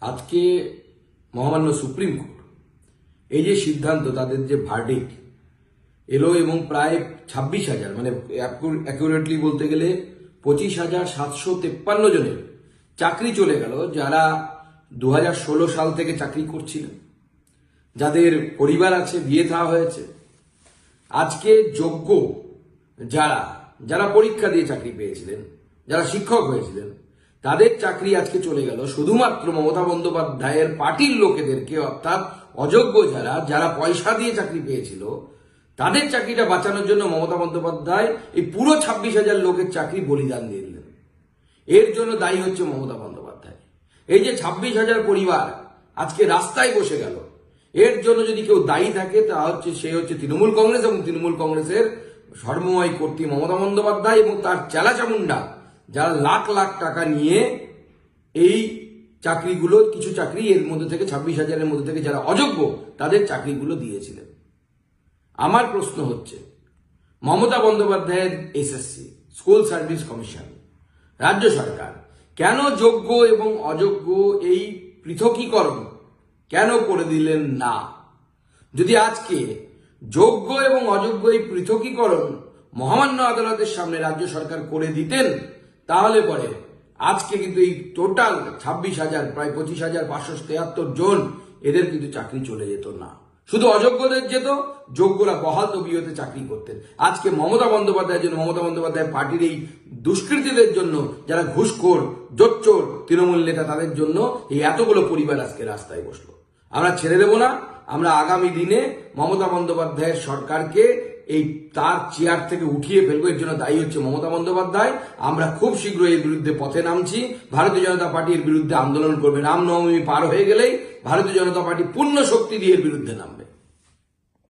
আজকে মহামান্য supreme court এই যে সিদ্ধান্ত, তাদের যে ভার্ডিক্ট এলো এবং প্রায় 26,000 মানে অ্যাকুরেটলি বলতে গেলে 25,753 জনের চাকরি চলে গেল, যারা 2016 সাল থেকে চাকরি করছিলেন, যাদের পরিবার আছে, বিয়ে থা হয়েছে। আজকে যোগ্য যারা যারা পরীক্ষা দিয়ে চাকরি পেয়েছিলেন, যারা শিক্ষক হয়েছিলেন, তাদের চাকরি আজকে চলে গেল শুধুমাত্র মমতা বন্দ্যোপাধ্যায়ের পার্টির লোকেদেরকে, অর্থাৎ অযোগ্য যারা যারা পয়সা দিয়ে চাকরি পেয়েছিল, তাদের চাকরিটা বাঁচানোর জন্য মমতা বন্দ্যোপাধ্যায় এই পুরো 26,000 লোকের চাকরি বলিদান দিয়ে দিলেন। এর জন্য দায়ী হচ্ছে মমতা বন্দ্যোপাধ্যায়। এই যে 26,000 পরিবার আজকে রাস্তায় বসে গেল, এর জন্য যদি কেউ দায়ী থাকে তা হচ্ছে সে হচ্ছে তৃণমূল কংগ্রেস এবং তৃণমূল কংগ্রেসের সর্বময় কর্ত্রী মমতা বন্দ্যোপাধ্যায় এবং তার চেলাচামুন্ডা, যারা লাখ লাখ টাকা নিয়ে এই চাকরিগুলো, কিছু চাকরি এর মধ্যে থেকে 26,000-এর মধ্যে থেকে যারা অযোগ্য তাদের চাকরিগুলো দিয়েছিলেন। আমার প্রশ্ন হচ্ছে, মমতা বন্দ্যোপাধ্যায়ের এসএসসি স্কুল সার্ভিস কমিশন, রাজ্য সরকার কেন যোগ্য এবং অযোগ্য এই পৃথকীকরণ কেন করে দিলেন না? যদি আজকে যোগ্য এবং অযোগ্য এই পৃথকীকরণ মহামান্য আদালতের সামনে রাজ্য সরকার করে দিতেন, তাহলে পরে আজকে কিন্তু এই টোটাল 26,000 প্রায় 25,573 জন এদের কিন্তু চাকরি চলে যেত না। শুধু অযোগ্যদের যেত, যোগ্যরা বহাল তবিয়তে চাকরি করতেন। আজকে মমতা বন্দ্যোপাধ্যায়ের জন্য, মমতা বন্দ্যোপাধ্যায় পার্টির এই দুষ্কৃতীদের জন্য, যারা ঘুষখোর জোচ্চোর তৃণমূল নেতা, তাদের জন্য এই এতগুলো পরিবার আজকে রাস্তায় বসলো। আমরা ছেড়ে দেব না। আমরা আগামী দিনে মমতা বন্দ্যোপাধ্যায়ের সরকারকে এই তার চেয়ার থেকে উঠিয়ে ফেলবো। এর জন্য দায়ী হচ্ছে মমতা বন্দ্যোপাধ্যায়। আমরা খুব শীঘ্রই এর বিরুদ্ধে পথে নামছি। ভারতীয় জনতা পার্টি এর বিরুদ্ধে আন্দোলন করবে। রামনবমী পার হয়ে গেলেই ভারতীয় জনতা পার্টি পূর্ণ শক্তি দিয়ে এর বিরুদ্ধে নামবে।